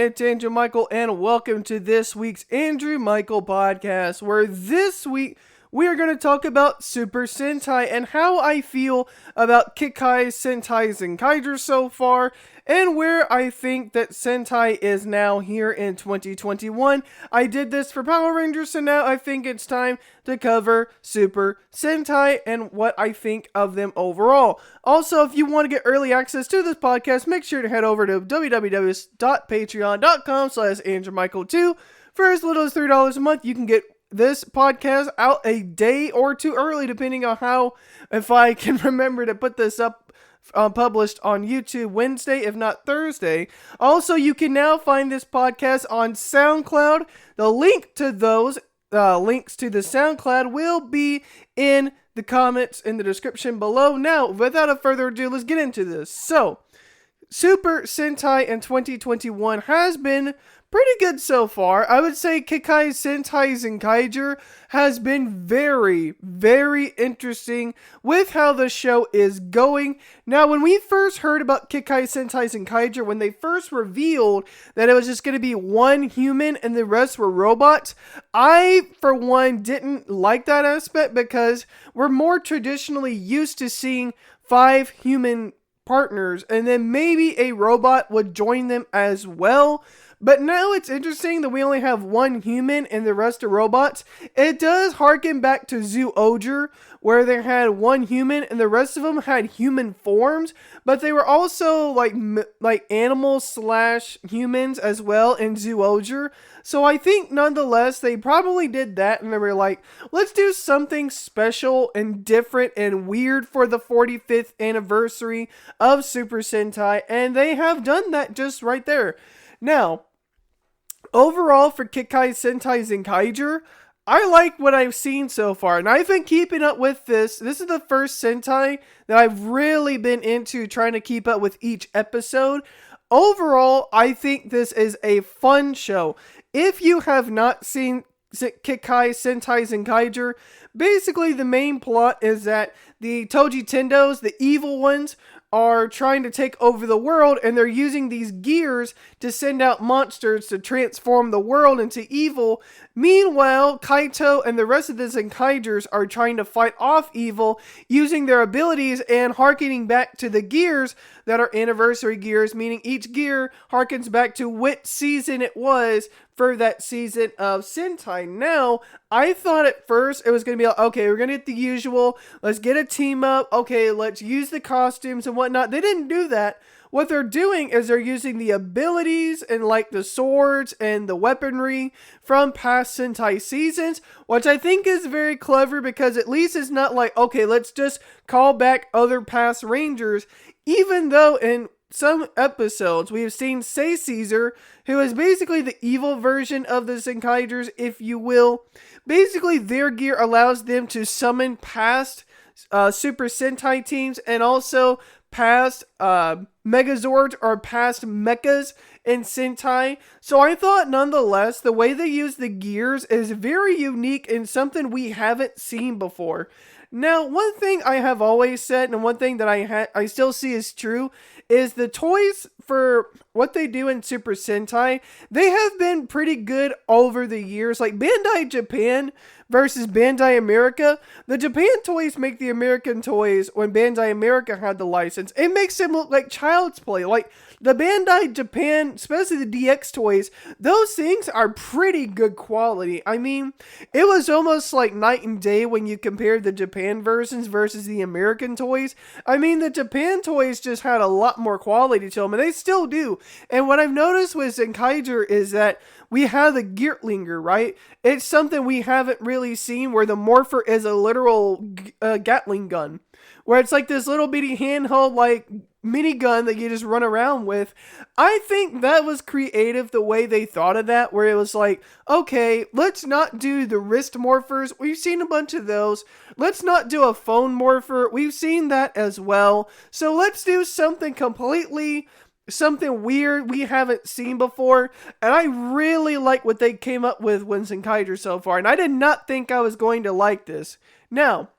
it's AndrewMycol, and welcome to this week's AndrewMycol Podcast, where this week we are going to talk about Super Sentai and how I feel about Kikai Sentai Zenkaiger so far, and where I think that Sentai is now here in 2021. I did this for Power Rangers, so now I think it's time to cover Super Sentai and what I think of them overall. Also, if you want to get early access to this podcast, make sure to head over to www.patreon.com/AndrewMycol2. For as little as $3 a month, you can get this podcast out a day or two early, depending on if I can remember to put this up published on YouTube Wednesday, if not Thursday. Also, you can now find this podcast on SoundCloud. The link to those links to the SoundCloud will be in the comments in the description below. Now, without further ado, let's get into this. So, Super Sentai in 2021 has been pretty good so far. I would say Kikai Sentai Zenkaiger has been very, very interesting with how the show is going. Now, when we first heard about Kikai Sentai Zenkaiger, when they first revealed that it was just going to be one human and the rest were robots, I, for one, didn't like that aspect because we're more traditionally used to seeing 5 human partners and then maybe a robot would join them as well. But now it's interesting that we only have one human and the rest are robots. It does harken back to Zenkaiger, where they had one human and the rest of them had human forms, but they were also like animals / humans as well in Zenkaiger. So I think nonetheless, they probably did that and they were like, let's do something special and different and weird for the 45th anniversary of Super Sentai, and they have done that just right there. Now, overall, for Kikai Sentai Zenkaiger, I like what I've seen so far, and I've been keeping up with this. This is the first Sentai that I've really been into trying to keep up with each episode. Overall, I think this is a fun show. If you have not seen Kikai Sentai Zenkaiger, basically the main plot is that the Toji Tendos, the evil ones, are trying to take over the world, and they're using these gears to send out monsters to transform the world into evil. Meanwhile, Kaito and the rest of the Zenkaigers are trying to fight off evil using their abilities and harkening back to the gears that are anniversary gears, meaning each gear harkens back to which season it was for that season of Sentai. Now, I thought at first it was going to be like, okay, we're going to get the usual, let's get a team up, okay, let's use the costumes and whatnot. They didn't do that. What they're doing is they're using the abilities and like the swords and the weaponry from past Sentai seasons, which I think is very clever because at least it's not like, okay, let's just call back other past Rangers, even though in some episodes we have seen Say Caesar, who is basically the evil version of the Zenkaigers, if you will. Basically, their gear allows them to summon past Super Sentai teams and also past Megazords or past mechas in Sentai. So I thought nonetheless, the way they use the gears is very unique and something we haven't seen before. Now, one thing I have always said, and one thing that I still see is true, is the toys for what they do in Super Sentai, they have been pretty good over the years. Like Bandai Japan versus Bandai America. The Japan toys make the American toys when Bandai America had the license. It makes them look like child's play. Like the Bandai Japan, especially the DX toys, those things are pretty good quality. I mean, it was almost like night and day when you compared the Japan versions versus the American toys. I mean, the Japan toys just had a lot more quality to them, and they still do. And what I've noticed with Zenkaiger is that we have the Geertlinger, right? It's something we haven't really seen, where the Morpher is a literal Gatling gun, where it's like this little bitty handheld like minigun that you just run around with. I think that was creative the way they thought of that, where it was like, okay, let's not do the wrist morphers. We've seen a bunch of those. Let's not do a phone morpher. We've seen that as well. So let's do something weird we haven't seen before, and I really like what they came up with Zenkaiger so far, and I did not think I was going to like this. Now,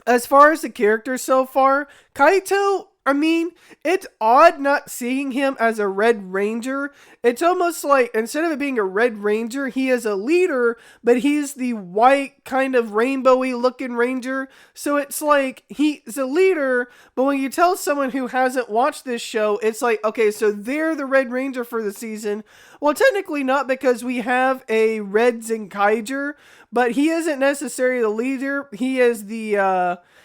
as far as the characters so far, Kaito, I mean, it's odd not seeing him as a Red Ranger. It's almost like, instead of it being a Red Ranger, he is a leader, but he's the white, kind of rainbowy looking Ranger. So it's like, he's a leader, but when you tell someone who hasn't watched this show, it's like, okay, so they're the Red Ranger for the season. Well, technically not, because we have a Red Zenkaiger, but he isn't necessarily the leader. He is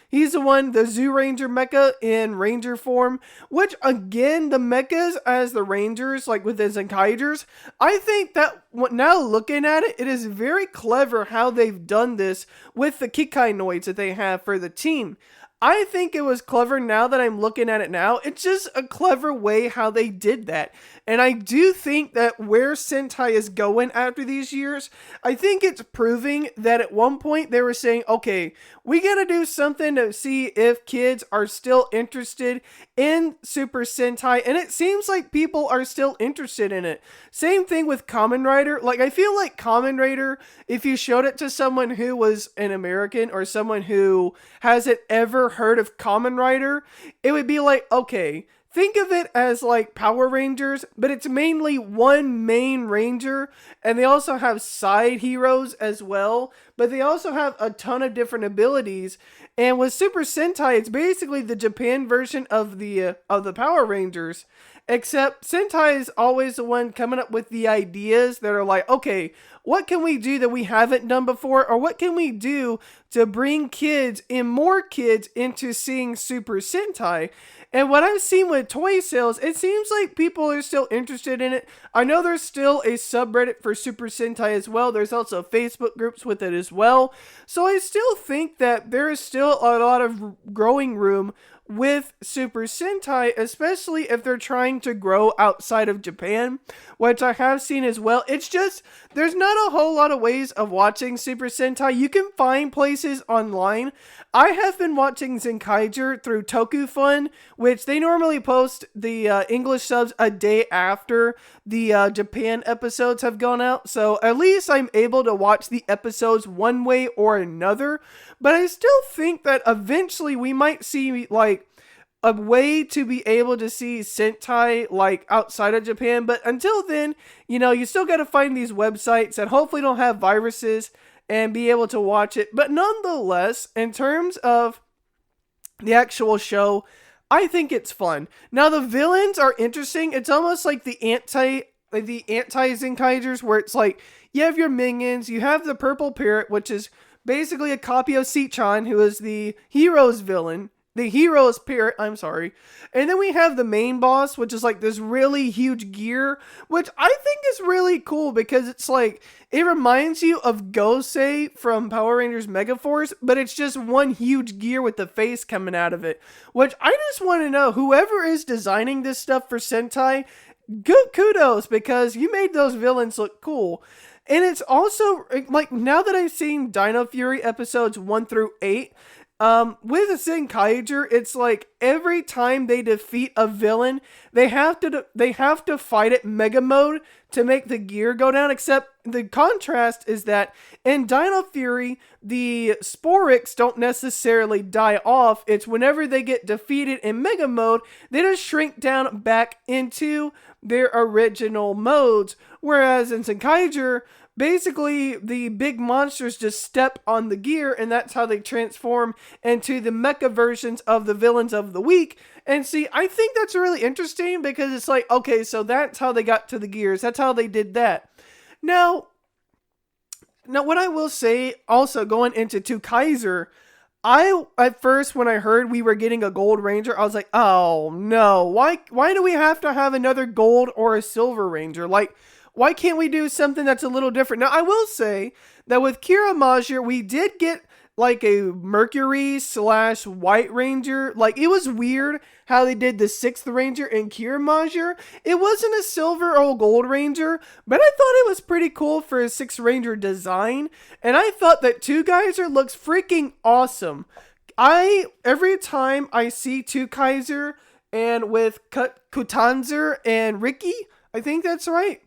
he's the one, the Zoo Ranger mecha in Ranger form, which again, the mechas as the Rangers, like with the Zenkaigers, I think that now looking at it, it is very clever how they've done this with the Kikai noids that they have for the team. I think it was clever now that I'm looking at it now. It's just a clever way how they did that. And I do think that where Sentai is going after these years, I think it's proving that at one point they were saying, okay, we gotta do something to see if kids are still interested in Super Sentai. And it seems like people are still interested in it. Same thing with Kamen Rider. Like, I feel like Kamen Rider, if you showed it to someone who was an American or someone who hasn't ever heard of Kamen Rider, it would be like, okay, think of it as like Power Rangers, but it's mainly one main ranger, and they also have side heroes as well, but they also have a ton of different abilities. And with Super Sentai, it's basically the Japan version of the Power Rangers. Except Sentai is always the one coming up with the ideas that are like, okay, what can we do that we haven't done before? Or what can we do to bring kids and more kids into seeing Super Sentai? And what I've seen with toy sales, it seems like people are still interested in it. I know there's still a subreddit for Super Sentai as well. There's also Facebook groups with it as well. So I still think that there is still a lot of growing room with Super Sentai, especially if they're trying to grow outside of Japan, which I have seen as well. It's just, there's not a whole lot of ways of watching Super Sentai. You can find places online. I have been watching Zenkaiger through TokuFun, which they normally post the English subs a day after the Japan episodes have gone out. So at least I'm able to watch the episodes one way or another. But I still think that eventually we might see like a way to be able to see Sentai like outside of Japan. But until then, you still got to find these websites that hopefully don't have viruses and be able to watch it. But nonetheless, in terms of the actual show, I think it's fun. Now the villains are interesting. It's almost like the anti-Zenkaigers, where it's like you have your minions, you have the purple parrot, which is basically a copy of Sichan, who is the hero's villain. The hero's parrot, I'm sorry. And then we have the main boss, which is like this really huge gear, which I think is really cool because it's like, it reminds you of Gosei from Power Rangers Megaforce, but it's just one huge gear with the face coming out of it. Which I just want to know, whoever is designing this stuff for Sentai, good kudos, because you made those villains look cool. And it's also, like, now that I've seen Dino Fury episodes 1 through 8, with a Zenkaiger, it's like every time they defeat a villain, they have to fight it Mega Mode to make the gear go down. Except the contrast is that in Dino Fury, the Sporix don't necessarily die off. It's whenever they get defeated in Mega Mode, they just shrink down back into their original modes. Whereas in Zenkaiger, basically, the big monsters just step on the gear, and that's how they transform into the mecha versions of the villains of the week. And see, I think that's really interesting because it's like, okay, so that's how they got to the gears. That's how they did that. Now what I will say, also going into Kaiser, at first, when I heard we were getting a Gold Ranger, I was like, oh no, why do we have to have another Gold or a Silver Ranger? Like, why can't we do something that's a little different? Now, I will say that with Kira Majir, we did get like a Mercury/White Ranger. Like, it was weird how they did the 6th Ranger in Kira Majir. It wasn't a Silver or Gold Ranger, but I thought it was pretty cool for a 6th Ranger design. And I thought that Two Geyser looks freaking awesome. Every time I see Two Kaiser and with Kutanzer and Ricky, I think that's right.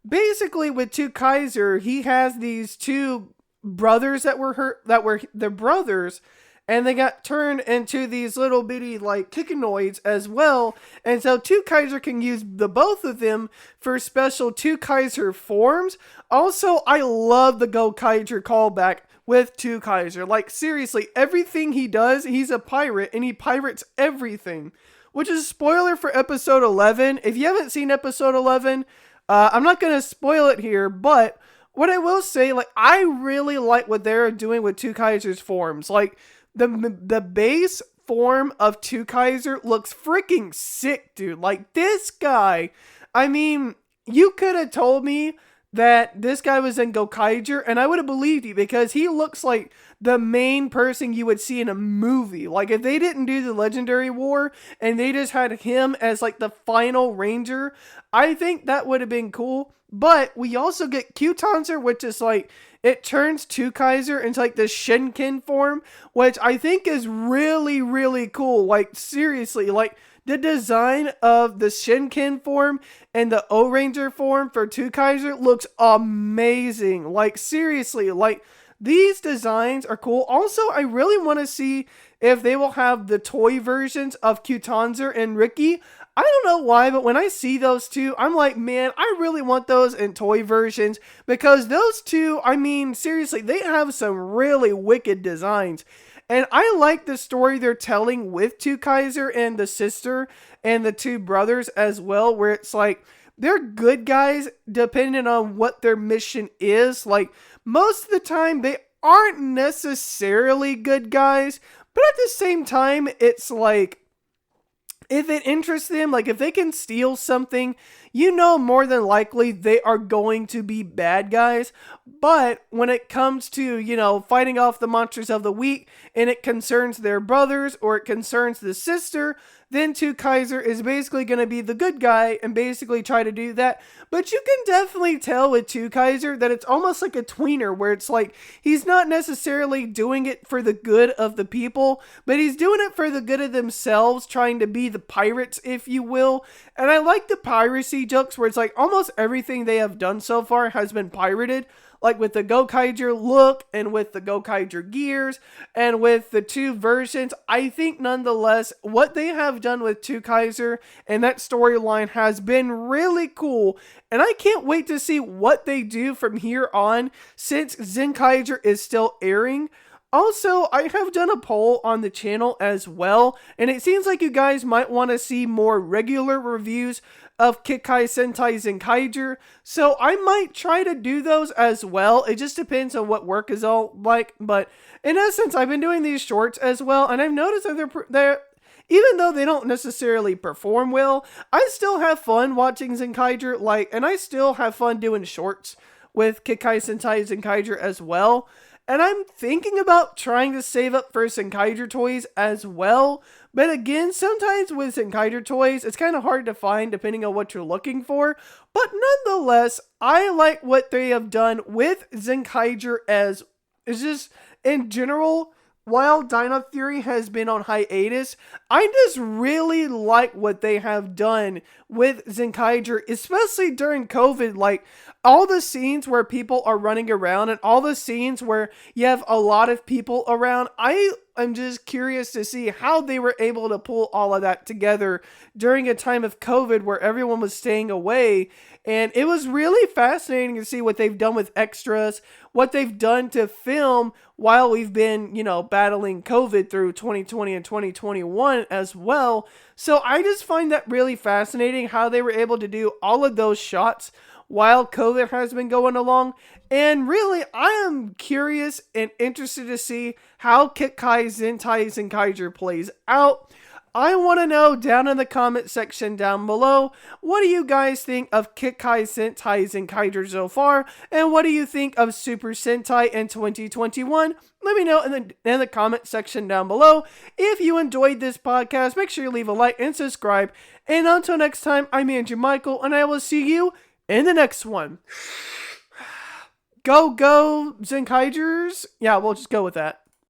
Basically, with Two Kaiser, he has these two brothers that were the brothers, and they got turned into these little bitty like kikinoids as well. And so Two Kaiser can use the both of them for special Two Kaiser forms. Also, I love the Go Kaiser callback with Two Kaiser. Like, seriously, everything he does, he's a pirate, and he pirates everything. Which is a spoiler for episode 11. If you haven't seen episode 11, I'm not going to spoil it here, but what I will say, like, I really like what they're doing with Two Kaiser's forms. Like, the base form of Two Kaiser looks freaking sick, dude. Like, this guy, I mean, you could have told me that this guy was in Gokaiger, and I would have believed you, because he looks like the main person you would see in a movie. Like, if they didn't do the Legendary War, and they just had him as, like, the final ranger, I think that would have been cool. But we also get Q-Tonser, which is, like, it turns Two Kaiser into, like, the Shinken form, which I think is really, really cool. Like, seriously, like, the design of the Shinken form and the O-Ranger form for Two Kaiser looks amazing. Like, seriously, like, these designs are cool. Also, I really want to see if they will have the toy versions of Q-Tonser and Ricky. I don't know why, but when I see those two, I'm like, man, I really want those in toy versions, because those two, I mean, seriously, they have some really wicked designs. And I like the story they're telling with Two Kaiser and the sister and the two brothers as well, where it's like, they're good guys depending on what their mission is. Like, most of the time, they aren't necessarily good guys, but at the same time, it's like, if it interests them, like if they can steal something, you know more than likely they are going to be bad guys. But when it comes to, you know, fighting off the monsters of the week, and it concerns their brothers or it concerns the sister, then Two Kaiser is basically going to be the good guy and basically try to do that. But you can definitely tell with Two Kaiser that it's almost like a tweener, where it's like he's not necessarily doing it for the good of the people, but he's doing it for the good of themselves, trying to be the pirates, if you will. And I like the piracy jokes where it's like almost everything they have done so far has been pirated. Like with the Gokaiger look and with the Gokaiger gears and with the two versions, I think nonetheless what they have done with Two Kaiser and that storyline has been really cool. And I can't wait to see what they do from here on, since Zenkaiger is still airing. Also, I have done a poll on the channel as well, and it seems like you guys might want to see more regular reviews of Kikai Sentai Zenkaiger, so I might try to do those as well. It just depends on what work is all like, but in essence, I've been doing these shorts as well, and I've noticed that they're even though they don't necessarily perform well, I still have fun watching Zenkaiger, like, and I still have fun doing shorts with Kikai Sentai Zenkaiger as well. And I'm thinking about trying to save up for Zenkaiger toys as well. But again, sometimes with Zenkaiger toys, it's kind of hard to find depending on what you're looking for. But nonetheless, I like what they have done with Zenkaiger as, it's just, in general, while Dino Theory has been on hiatus, I just really like what they have done with Zenkaiger, especially during COVID. Like, all the scenes where people are running around and all the scenes where you have a lot of people around, I am just curious to see how they were able to pull all of that together during a time of COVID where everyone was staying away. And it was really fascinating to see what they've done with extras, what they've done to film while we've been, you know, battling COVID through 2020 and 2021 as well. So I just find that really fascinating how they were able to do all of those shots while COVID has been going along. And really, I am curious and interested to see how Kikai Sentai Zenkaiger plays out. I want to know down in the comment section down below, what do you guys think of Kikai Sentai Zenkaiger so far? And what do you think of Super Sentai in 2021? Let me know in the comment section down below. If you enjoyed this podcast, make sure you leave a like and subscribe. And until next time, I'm AndrewMycol, and I will see you in the next one. Go, Zenkaigers. Yeah, we'll just go with that.